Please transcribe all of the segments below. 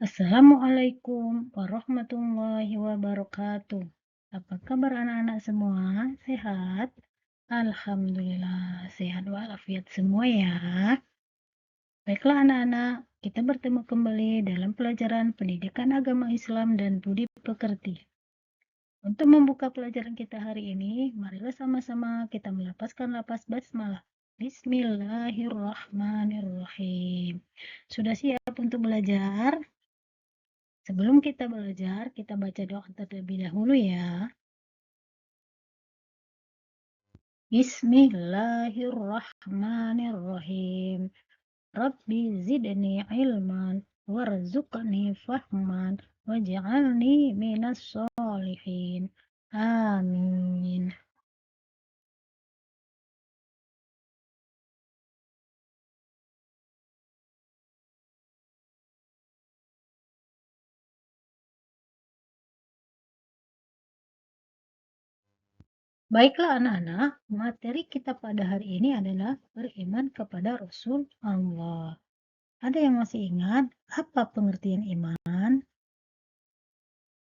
Assalamualaikum warahmatullahi wabarakatuh. Apa kabar anak-anak semua? Sehat? Alhamdulillah, sehat walafiat semua ya. Baiklah anak-anak, kita bertemu kembali dalam pelajaran pendidikan agama Islam dan budi pekerti. Untuk membuka pelajaran kita hari ini, marilah sama-sama kita melafazkan lafaz basmalah. Bismillahirrahmanirrahim. Sudah siap untuk belajar? Sebelum kita belajar, kita baca doa terlebih dahulu ya. Bismillahirrahmanirrahim. Rabbi zidni ilman warzuqni fahman waj'alni minas solihin. Amin. Baiklah anak-anak, materi kita pada hari ini adalah beriman kepada Rasul Allah. Ada yang masih ingat apa pengertian iman?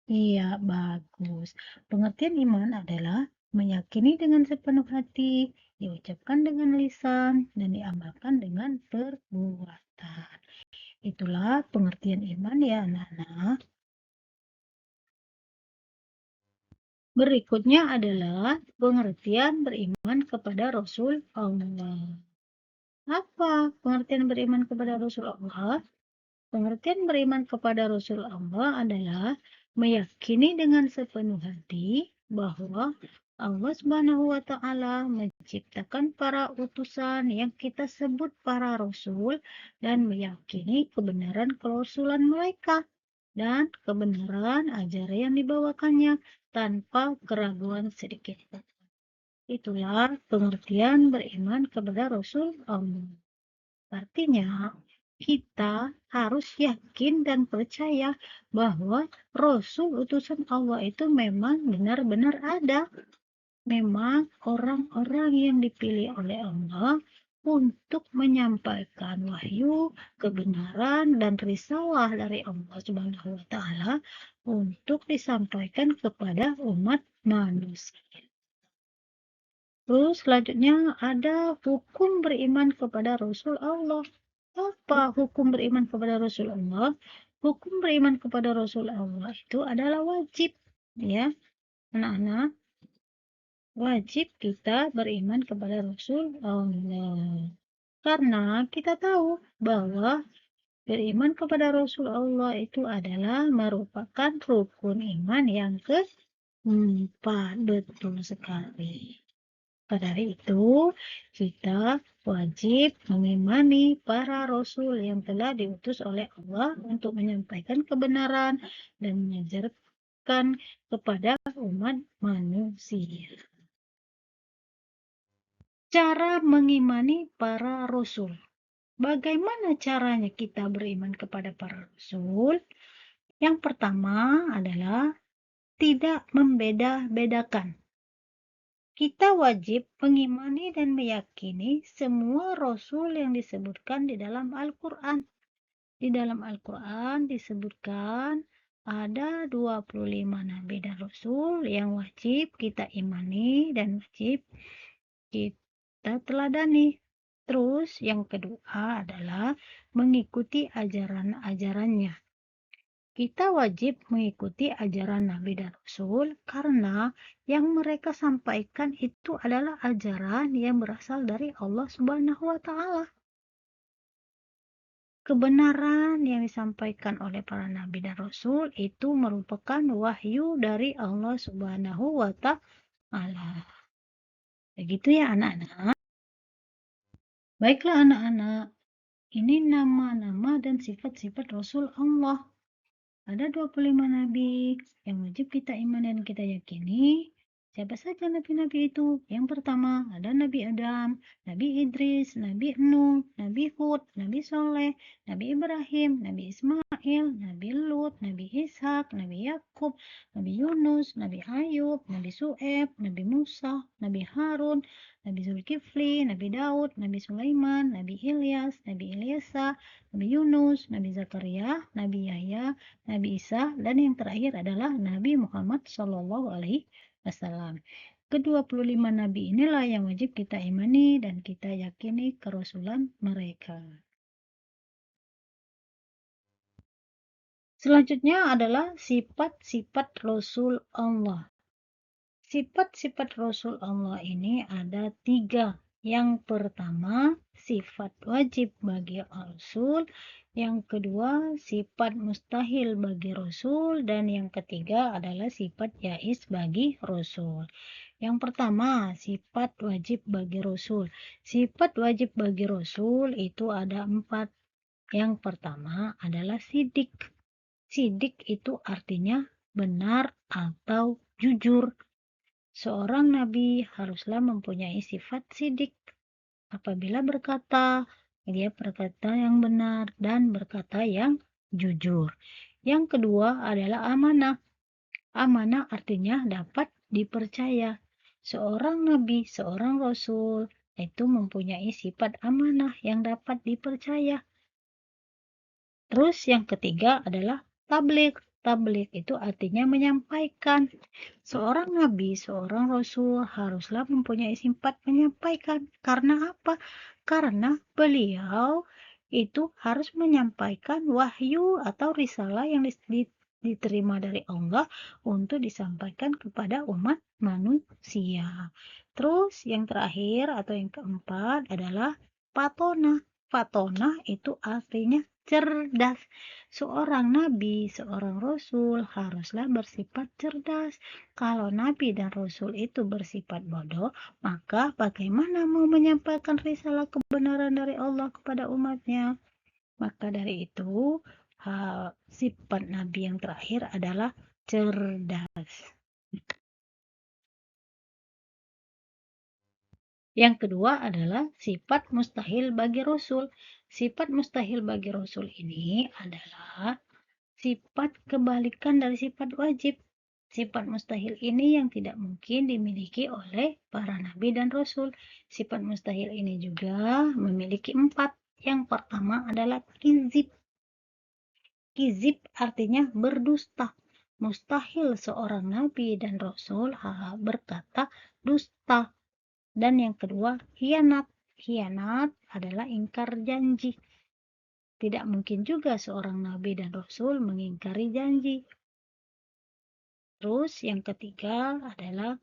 Iya, bagus. Pengertian iman adalah meyakini dengan sepenuh hati, diucapkan dengan lisan, dan diamalkan dengan perbuatan. Itulah pengertian iman ya anak-anak. Berikutnya adalah pengertian beriman kepada Rasul Allah. Apa pengertian beriman kepada Rasul Allah? Pengertian beriman kepada Rasul Allah adalah meyakini dengan sepenuh hati bahwa Allah Subhanahu wa Ta'ala menciptakan para utusan yang kita sebut para rasul dan meyakini kebenaran kerasulan mereka dan kebenaran ajaran yang dibawakannya tanpa keraguan sedikit. Itulah pengertian beriman kepada Rasul Allah. Artinya, kita harus yakin dan percaya bahwa Rasul utusan Allah itu memang benar-benar ada. Memang orang-orang yang dipilih oleh Allah untuk menyampaikan wahyu, kebenaran, dan risalah dari Allah Subhanahu wa Ta'ala untuk disampaikan kepada umat manusia. Terus selanjutnya ada hukum beriman kepada Rasul Allah. Apa hukum beriman kepada Rasul Allah? Hukum beriman kepada Rasul Allah itu adalah wajib, ya, anak-anak. Wajib kita beriman kepada Rasul Allah. Karena kita tahu bahwa beriman kepada Rasul Allah itu adalah merupakan rukun iman yang keempat. Betul sekali. Pada hari itu, kita wajib mengimani para rasul yang telah diutus oleh Allah untuk menyampaikan kebenaran dan mengajarkan kepada umat manusia. Cara mengimani para rasul. Bagaimana caranya kita beriman kepada para rasul? Yang pertama adalah tidak membeda-bedakan. Kita wajib mengimani dan meyakini semua rasul yang disebutkan di dalam Al-Quran. Di dalam Al-Quran disebutkan ada 25 nabi dan rasul yang wajib kita imani dan wajib kita teladani. Terus yang kedua adalah mengikuti ajaran-ajarannya. Kita wajib mengikuti ajaran Nabi dan Rasul karena yang mereka sampaikan itu adalah ajaran yang berasal dari Allah Subhanahu wa Ta'ala. Kebenaran yang disampaikan oleh para Nabi dan Rasul itu merupakan wahyu dari Allah Subhanahu wa Ta'ala. Begitu ya anak-anak. Baiklah anak-anak, ini nama-nama dan sifat-sifat Rasul Allah. Ada 25 nabi yang wajib kita imani dan kita yakini. Siapa saja nabi-nabi itu? Yang pertama ada Nabi Adam, Nabi Idris, Nabi Nuh, Nabi Hud, Nabi Soleh, Nabi Ibrahim, Nabi Ismail, Nabi Lut, Nabi Ishak, Nabi Yakub, Nabi Yunus, Nabi Ayub, Nabi Su'eb, Nabi Musa, Nabi Harun, Nabi Zulkifli, Nabi Daud, Nabi Sulaiman, Nabi Ilyas, Nabi Ilyasa, Nabi Yunus, Nabi Zakaria, Nabi Yahya, Nabi Isa, dan yang terakhir adalah Nabi Muhammad Shallallahu Alaihi Wasallam. Ke-25 nabi inilah yang wajib kita imani dan kita yakini kerasulan mereka. Selanjutnya adalah sifat-sifat Rasul Allah. Sifat-sifat Rasul Allah ini ada 3. Yang pertama, sifat wajib bagi Rasul. Yang kedua, sifat mustahil bagi Rasul. Dan yang ketiga adalah sifat jaiz bagi Rasul. Yang pertama, sifat wajib bagi Rasul. Sifat wajib bagi Rasul itu ada 4. Yang pertama adalah sidik. Sidik itu artinya benar atau jujur. Seorang nabi haruslah mempunyai sifat sidik. Apabila berkata, dia berkata yang benar dan berkata yang jujur. Yang kedua adalah amanah. Amanah artinya dapat dipercaya. Seorang nabi, seorang rasul itu mempunyai sifat amanah yang dapat dipercaya. Terus yang ketiga adalah tabligh. Tabligh itu artinya menyampaikan. Seorang nabi, seorang rasul haruslah mempunyai sifat menyampaikan. Karena apa? Karena beliau itu harus menyampaikan wahyu atau risalah yang diterima dari Allah untuk disampaikan kepada umat manusia. Terus yang terakhir atau yang keempat adalah patona. Patona itu artinya cerdas. Seorang nabi, seorang rasul haruslah bersifat cerdas. Kalau nabi dan rasul itu bersifat bodoh, maka bagaimana mau menyampaikan risalah kebenaran dari Allah kepada umatnya? Maka dari itu, sifat nabi yang terakhir adalah cerdas. Yang kedua adalah sifat mustahil bagi Rasul. Sifat mustahil bagi Rasul ini adalah sifat kebalikan dari sifat wajib. Sifat mustahil ini yang tidak mungkin dimiliki oleh para nabi dan rasul. Sifat mustahil ini juga memiliki 4. Yang pertama adalah kizib. Kizib artinya berdusta. Mustahil seorang nabi dan rasul berkata dusta. Dan yang kedua, khianat. Khianat adalah ingkar janji. Tidak mungkin juga seorang nabi dan rasul mengingkari janji. Terus yang ketiga adalah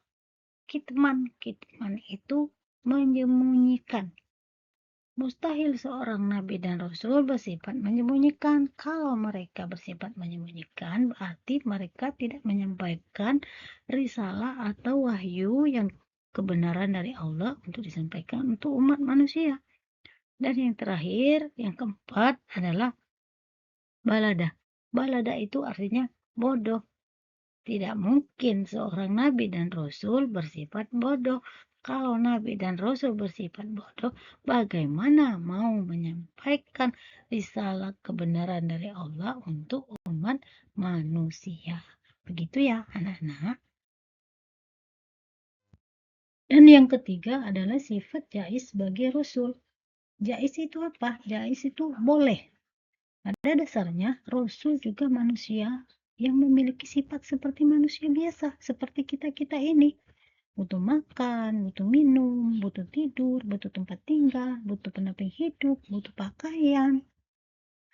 kitman. Kitman itu menyembunyikan. Mustahil seorang nabi dan rasul bersifat menyembunyikan. Kalau mereka bersifat menyembunyikan, berarti mereka tidak menyampaikan risalah atau wahyu yang kebenaran dari Allah untuk disampaikan untuk umat manusia. Dan yang terakhir, yang keempat adalah balada. Balada itu artinya bodoh. Tidak mungkin seorang nabi dan rasul bersifat bodoh. Kalau nabi dan rasul bersifat bodoh, bagaimana mau menyampaikan risalah kebenaran dari Allah untuk umat manusia? Begitu ya, anak-anak. Dan yang ketiga adalah sifat jaiz bagi rasul. Jaiz itu apa? Jaiz itu boleh. Pada dasarnya, rasul juga manusia yang memiliki sifat seperti manusia biasa, seperti kita-kita ini. Butuh makan, butuh minum, butuh tidur, butuh tempat tinggal, butuh pendamping hidup, butuh pakaian.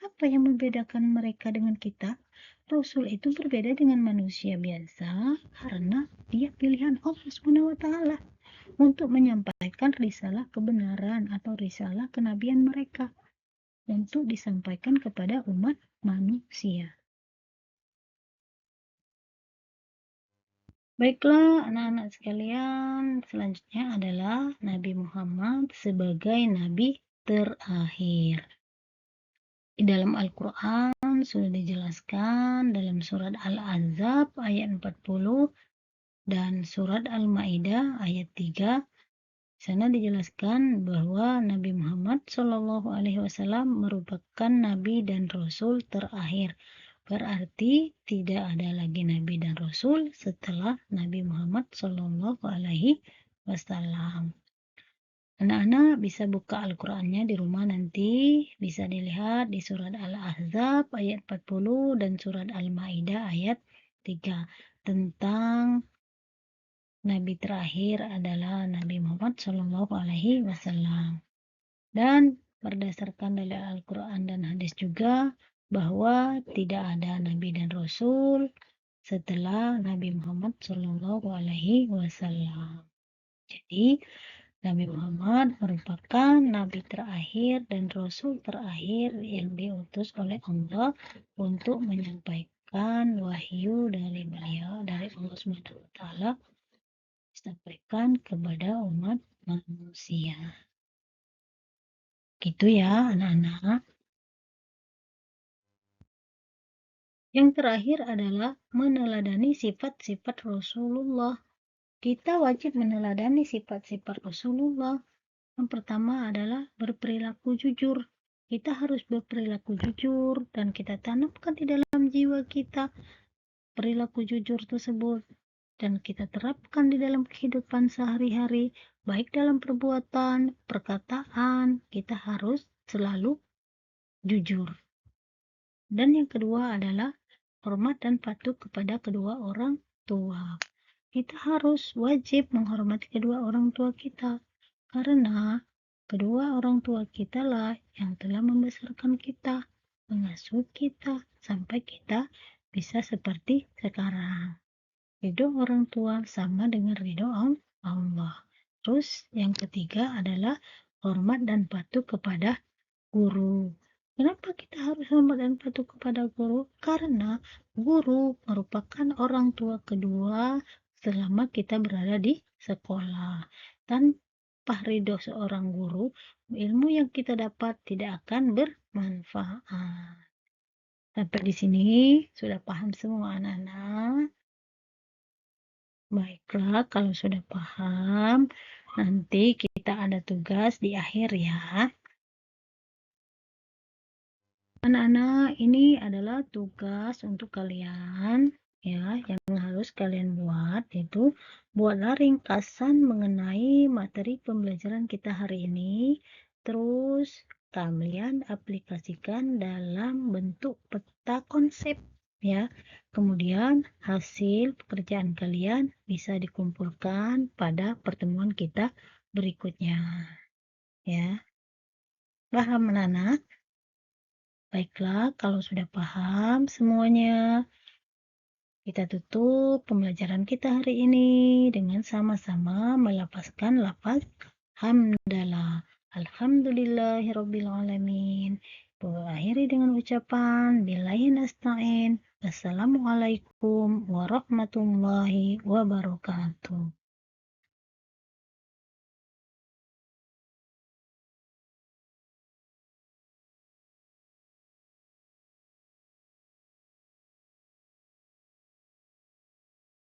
Apa yang membedakan mereka dengan kita? Rasul itu berbeda dengan manusia biasa karena dia pilihan Allah SWT untuk menyampaikan risalah kebenaran atau risalah kenabian mereka untuk disampaikan kepada umat manusia. Baiklah anak-anak sekalian, selanjutnya adalah Nabi Muhammad sebagai Nabi terakhir. Di dalam Al-Quran sudah dijelaskan dalam surat Al-Ahzab ayat 40, Dan surat Al-Maidah ayat 3, di sana dijelaskan bahwa Nabi Muhammad SAW merupakan nabi dan rasul terakhir. Berarti tidak ada lagi nabi dan rasul setelah Nabi Muhammad SAW. Anak-anak bisa buka Al-Qur'annya di rumah nanti, bisa dilihat di surat Al-Ahzab ayat 40 dan surat Al-Maidah ayat 3 tentang nabi terakhir adalah Nabi Muhammad SAW. Dan berdasarkan dari Al-Quran dan hadis juga bahwa tidak ada nabi dan rasul setelah Nabi Muhammad SAW. Jadi Nabi Muhammad merupakan nabi terakhir dan rasul terakhir yang diutus oleh Allah untuk menyampaikan wahyu dari beliau, dari Allah SWT, disampaikan kepada umat manusia. Gitu ya anak-anak. Yang terakhir adalah meneladani sifat-sifat Rasulullah. Kita wajib meneladani sifat-sifat Rasulullah. Yang pertama adalah berperilaku jujur. Kita harus berperilaku jujur dan kita tanamkan di dalam jiwa kita perilaku jujur tersebut dan kita terapkan di dalam kehidupan sehari-hari, baik dalam perbuatan, perkataan, kita harus selalu jujur. Dan yang kedua adalah hormat dan patuh kepada kedua orang tua. Kita harus wajib menghormati kedua orang tua kita, karena kedua orang tua kita lah yang telah membesarkan kita, mengasuh kita, sampai kita bisa seperti sekarang. Ridho orang tua sama dengan ridho Allah. Terus yang ketiga adalah hormat dan patuh kepada guru. Kenapa kita harus hormat dan patuh kepada guru? Karena guru merupakan orang tua kedua selama kita berada di sekolah. Tanpa ridho seorang guru, ilmu yang kita dapat tidak akan bermanfaat. Sampai di sini sudah paham semua anak-anak? Baiklah, kalau sudah paham, nanti kita ada tugas di akhir ya. Anak-anak, ini adalah tugas untuk kalian ya, yang harus kalian buat, yaitu buatlah ringkasan mengenai materi pembelajaran kita hari ini. Terus kalian aplikasikan dalam bentuk peta konsep ya. Kemudian hasil pekerjaan kalian bisa dikumpulkan pada pertemuan kita berikutnya ya. Paham anak-anak? Baiklah, kalau sudah paham semuanya, kita tutup pembelajaran kita hari ini dengan sama-sama melafazkan lafaz hamdalah. Alhamdulillahirrabbilalamin. Akhiri dengan ucapan billahi nasta'in. Wassalamualaikum warahmatullahi wabarakatuh.